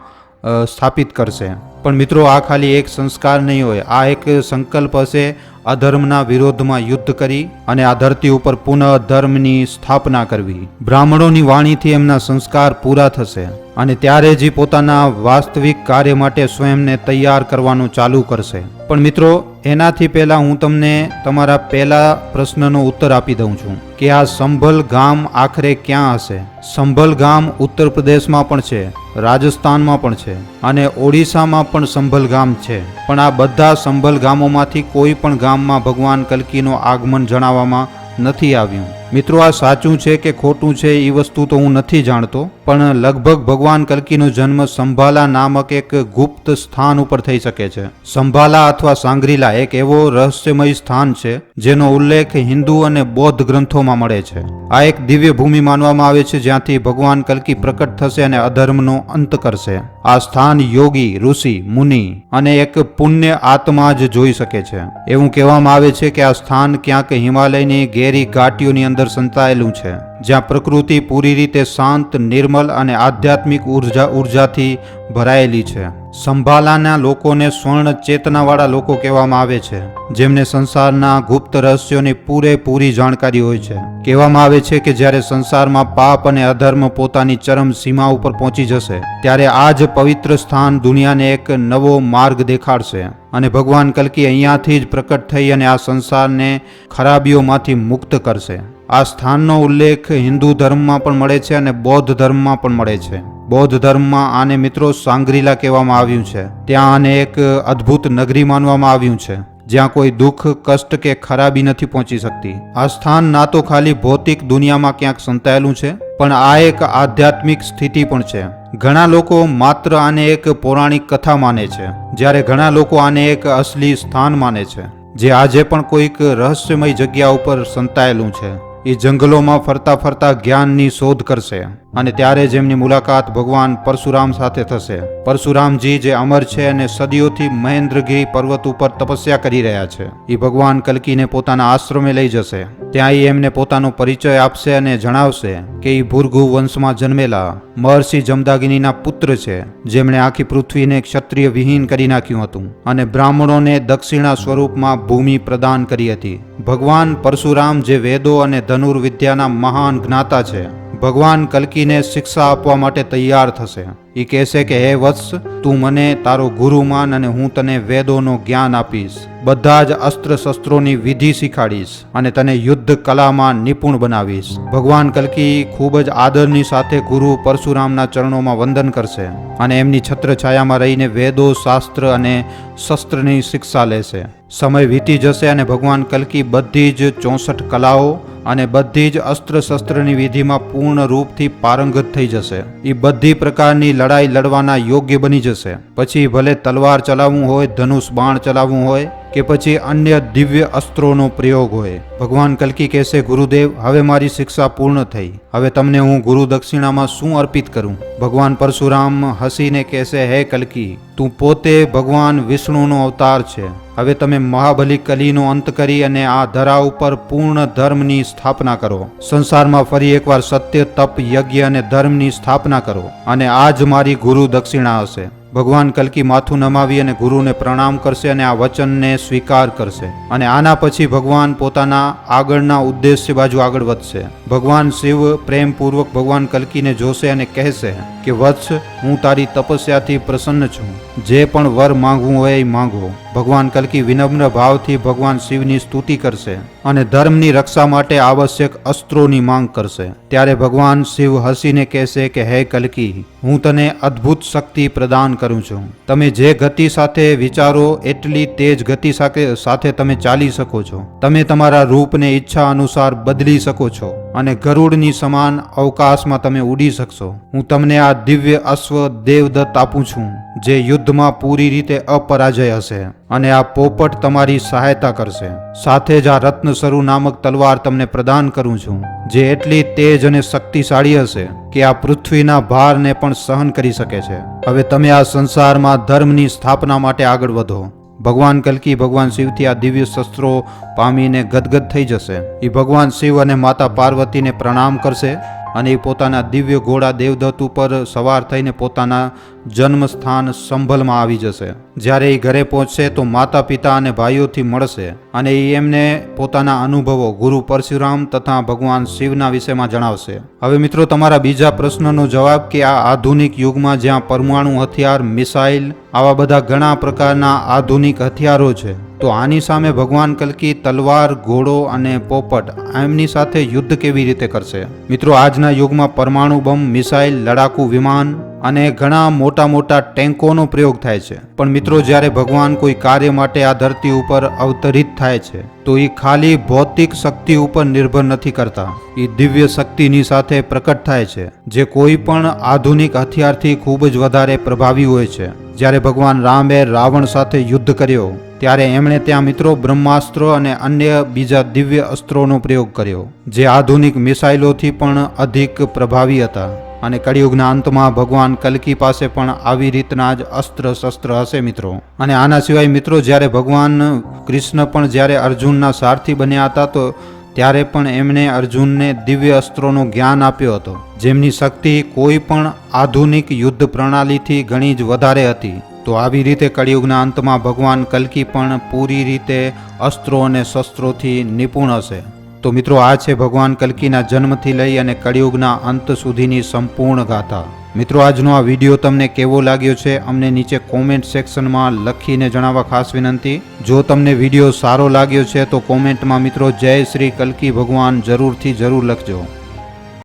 સ્થાપિત કરશે. પણ મિત્રો, આ ખાલી એક સંસ્કાર નહીં હોય, આ એક સંકલ્પ હશે અધર્મના વિરોધમાં યુદ્ધ કરી અને આ ધરતી ઉપર પુનઃ ધર્મની સ્થાપના કરવી. બ્રાહ્મણોની વાણીથી એમના સંસ્કાર પૂરા થશે અને ત્યારે જ પોતાના વાસ્તવિક કાર્ય માટે સ્વયંને તૈયાર કરવાનું ચાલુ કરશે. પણ મિત્રો, એનાથી પહેલા હું તમને તમારા પહેલા પ્રશ્નનો ઉત્તર આપી દઉં છું કે આ સંભલ ગામ આખરે ક્યાં હશે? સંભલ ગામ ઉત્તર પ્રદેશમાં પણ છે, રાજસ્થાનમાં પણ છે અને ઓડિશામાં પણ સંભલ ગામ છે. પણ આ બધા સંભલ ગામોમાંથી કોઈ પણ ગામમાં ભગવાન કલ્કીનો આગમન જણાવવામાં નથી આવ્યું. મિત્રો, આ સાચું છે કે ખોટું છે એ વસ્તુ તો હું નથી જાણતો, પણ લગભગ ભગવાન કલ્કીનો જન્મ સંભાલા નામક એક ગુપ્ત સ્થાન ઉપર થઈ શકે છે. સંભાલા અથવા સાંગ્રીલા એક એવો રહસ્યમય સ્થાન છે જેનો ઉલ્લેખ હિન્દુ અને બૌદ્ધ ગ્રંથોમાં મળે છે. આ એક દિવ્ય ભૂમિ માનવામાં આવે છે જ્યાંથી ભગવાન કલ્કી પ્રકટ થશે અને અધર્મનો અંત કરશે. આ સ્થાન યોગી, ઋષિ, મુનિ અને એક પુણ્ય આત્મા જ જોઈ શકે છે. એવું કહેવામાં આવે છે કે આ સ્થાન ક્યાંક હિમાલયની ઘેરી ઘાટીઓની અંદર સંતાયેલું છે, જ્યાં પ્રકૃતિ પૂરી રીતે શાંત, નિર્મલ અને આધ્યાત્મિક ઉર્જાથી ભરાયેલી છે. સંભાલાના લોકોને સ્વર્ણ ચેતનાવાળા લોકો કહેવામાં આવે છે, જેમને સંસારના ગુપ્ત રહસ્યોની પૂરેપૂરી જાણકારી હોય છે. કહેવામાં આવે છે કે જ્યારે સંસારમાં પાપ અને અધર્મ પોતાની ચરમ સીમા ઉપર પહોંચી જશે, ત્યારે આ જ પવિત્ર સ્થાન દુનિયાને એક નવો માર્ગ દેખાડશે અને ભગવાન કલ્કી અહીંયાથી જ પ્રકટ થઈ અને આ સંસારને ખરાબીઓમાંથી મુક્ત કરશે. આ સ્થાનનો ઉલ્લેખ હિન્દુ ધર્મમાં પણ મળે છે અને બૌદ્ધ ધર્મમાં પણ મળે છે. બૌદ્ધ ધર્મમાં આને મિત્રો સાંગ્રીલા કહેવામાં આવ્યું છે. ત્યાં આને એક અદ્ભુત નગરી માનવામાં આવ્યું છે. જ્યાં કોઈ દુઃખ, કષ્ટ કે ખરાબી નથી પહોંચી શકતી. આ સ્થાન ના તો ખાલી ભૌતિક દુનિયામાં ક્યાંક સંતાયેલું છે, પણ આ એક આધ્યાત્મિક સ્થિતિ પણ છે. ઘણા લોકો માત્ર આને એક પૌરાણિક કથા માને છે, જ્યારે ઘણા લોકો આને એક અસલી સ્થાન માને છે, જે આજે પણ કોઈક રહસ્યમય જગ્યા ઉપર સંતાયેલું છે. એ જંગલોમાં ફરતા ફરતા જ્ઞાનની શોધ કરશે, અને ત્યારે જ એમની મુલાકાત ભગવાન પરશુરામ સાથે થશે. પરશુરામજી જે અમર છે અને સદીઓથી મહેન્દ્રગિરી પર્વત ઉપર તપસ્યા કરી રહ્યા છે, એ ભગવાન કલ્કીને પોતાના આશ્રમે લઈ જશે. ત્યાં એ એમને પોતાનો પરિચય આપશે અને જણાવશે કે એ ભૃગુ વંશમાં જન્મેલા મહર્ષિ જમદાગ્નિના પુત્ર છે, જેમણે આખી પૃથ્વીને ક્ષત્રિય વિહીન કરી નાખ્યું હતું અને બ્રાહ્મણોને દક્ષિણા સ્વરૂપમાં ભૂમિ પ્રદાન કરી હતી. ભગવાન પરશુરામ જે વેદો અને ધનુર્વિદ્યાના મહાન જ્ઞાતા છે, ભગવાન કલ્કીને શિક્ષા આપવા માટે તૈયાર થશે. એ કહેશે કે હે વત્સ, તું મને તારો ગુરુ માન અને હું તને વેદોનો જ્ઞાન આપીશ. બધા જ અસ્ત્ર શસ્ત્રોની વિધિ શીખાડીશ અને તને યુદ્ધ કલામાં નિપુણ બનાવીશ. ભગવાન કલ્કી ખૂબ જ આદરની સાથે ગુરુ પરશુરામના ચરણોમાં વંદન કરશે અને એમની છત્રછાયામાં રહીને વેદો, શાસ્ત્ર અને શસ્ત્રની શિક્ષા લેશે. સમય વીતી જશે અને ભગવાન કલ્કી બધી જ 64 કલાઓ અને બધી જ અસ્ત્ર શસ્ત્રની વિધિમાં પૂર્ણ રૂપથી પારંગત થઈ જશે. એ બધી પ્રકારની લડાઈ લડવાના યોગ્ય બની જશે. પછી ભલે તલવાર ચલાવવું હોય, ધનુષ બાણ ચલાવવું હોય કે પછી અન્ય દિવ્ય અસ્ત્રોનો પ્રયોગ હોય. ભગવાન કલ્કી કહેશે, ગુરુદેવ, હવે મારી શિક્ષા પૂર્ણ થઈ. હવે તમને હું ગુરુ દક્ષિણામાં શું અર્પિત કરું? ભગવાન પરશુરામ હસીને કહેશે, હે કલ્કી, તું પોતે ભગવાન વિષ્ણુનો અવતાર છે. હવે તમે મહાબલી કલીનો અંત કરી અને આ ધરા ઉપર પૂર્ણ ધર્મની સ્થાપના કરો. સંસારમાં ફરી એકવાર સત્ય, તપ, યજ્ઞ અને ધર્મની સ્થાપના કરો, અને આ જ મારી ગુરુ દક્ષિણા હશે. ભગવાન કલ્કી માથું નમાવી અને ગુરુને પ્રણામ કરશે અને આ વચનને સ્વીકાર કરશે. અને આના પછી ભગવાન પોતાના આગળના ઉદ્દેશ્ય બાજુ આગળ વધશે. ભગવાન શિવ પ્રેમપૂર્વક ભગવાન કલ્કીને જોશે અને કહેશે કે વત્સ, હું તારી તપસ્યાથી પ્રસન્ન છું. જે પણ વર માંગવું હોય એ માંગો. ભગવાન કલ્કી વિનમ્ર ભાવથી ભગવાન શિવની સ્તુતિ કરશે અને ધર્મની રક્ષા માટે આવશ્યક અસ્ત્રોની માંગ કરશે. ત્યારે ભગવાન શિવ હસીને કહેશે કે હે કલ્કી, હું તને અદ્ભુત શક્તિ પ્રદાન કરું છું. તમે જે ગતિ સાથે વિચારો એટલી તેજ ગતિ સાથે તમે ચાલી શકો છો. તમે તમારા રૂપને ઈચ્છા અનુસાર બદલી શકો છો અને ગરુડની સમાન અવકાશમાં તમે ઉડી શકશો. હું તમને આ દિવ્ય અશ્વ દેવદત્ત આપું છું, જે યુદ્ધમાં પૂરી રીતે અપરાજય હશે, અને આ પોપટ તમારી સહાયતા કરશે. સાથે જ આ રત્નસરુ નામક તલવાર તમને પ્રદાન કરું છું, જે એટલી તેજ અને શક્તિશાળી હશે કે આ પૃથ્વીના ભારને પણ સહન કરી શકે છે. હવે તમે આ સંસારમાં ધર્મની સ્થાપના માટે આગળ વધો. ભગવાન કલ્કી ભગવાન શિવથી આ દિવ્ય શસ્ત્રો પામીને ગદગદ થઈ જશે. એ ભગવાન શિવ અને માતા પાર્વતીને પ્રણામ કરશે અને એ પોતાના દિવ્ય ઘોડા દેવદત્ત ઉપર સવાર થઈને પોતાના જન્મસ્થાન સંભલમાં આવી જશે. જ્યારે એ ઘરે પહોંચશે તો માતા પિતા અને ભાઈઓથી મળશે અને એ એમને પોતાના અનુભવો ગુરુ પરશુરામ તથા ભગવાન શિવના વિષયમાં જણાવશે. હવે મિત્રો, તમારા બીજા પ્રશ્નનો જવાબ કે આ આધુનિક યુગમાં જ્યાં પરમાણુ હથિયાર, મિસાઇલ, આવા બધા ઘણા પ્રકારના આધુનિક હથિયારો છે, તો આની સામે ભગવાન કલ્કી તલવાર, ઘોડો અને પોપટ એમની સાથે યુદ્ધ કેવી રીતે કરશે? મિત્રો, આજના યુગમાં પરમાણુ બોમ્બ, મિસાઇલ, લડાકુ વિમાન અને ઘણા મોટા મોટા ટેન્કોનો પ્રયોગ થાય છે. પણ મિત્રો, જ્યારે ભગવાન કોઈ કાર્ય માટે આ ધરતી ઉપર અવતરિત થાય છે, તો એ ખાલી ભૌતિક શક્તિ ઉપર નિર્ભર નથી કરતા. એ દિવ્ય શક્તિની સાથે પ્રકટ થાય છે, જે કોઈ પણ આધુનિક હથિયારથી ખૂબ જ વધારે પ્રભાવી હોય છે. જ્યારે ભગવાન રામે રાવણ સાથે યુદ્ધ કર્યો, ત્યારે એમણે ત્યાં મિત્રો બ્રહ્માસ્ત્ર અને અન્ય બીજા દિવ્ય અસ્ત્રોનો પ્રયોગ કર્યો, જે આધુનિક મિસાઇલોથી પણ અધિક પ્રભાવી હતા. અને કળિયુગના અંતમાં ભગવાન કલ્કી પાસે પણ આવી રીતના જ અસ્ત્ર શસ્ત્ર હશે મિત્રો. અને આના સિવાય મિત્રો, જ્યારે ભગવાન કૃષ્ણ પણ જ્યારે અર્જુનના સારથી બન્યા હતા, તો ત્યારે પણ એમણે અર્જુનને દિવ્ય અસ્ત્રોનું જ્ઞાન આપ્યો હતો, જેમની શક્તિ કોઈ પણ આધુનિક યુદ્ધ પ્રણાલીથી ઘણી જ વધારે હતી. તો આવી રીતે કળિયુગના અંતમાં ભગવાન કલ્કી પણ પૂરી રીતે અસ્ત્રો અને શસ્ત્રોથી નિપુણ હશે. તો મિત્રો, આ છે ભગવાન કલ્કીના જન્મથી લઈ અને કળિયુગના અંત સુધીની સંપૂર્ણ ગાથા. મિત્રો, આજનો આ વિડીયો તમને કેવો લાગ્યો છે અમને નીચે કોમેન્ટ સેક્શનમાં લખીને જણાવવા ખાસ વિનંતી. જો તમને વિડીયો સારો લાગ્યો છે તો કોમેન્ટમાં મિત્રો જય શ્રી કલ્કી ભગવાન જરૂર લખજો.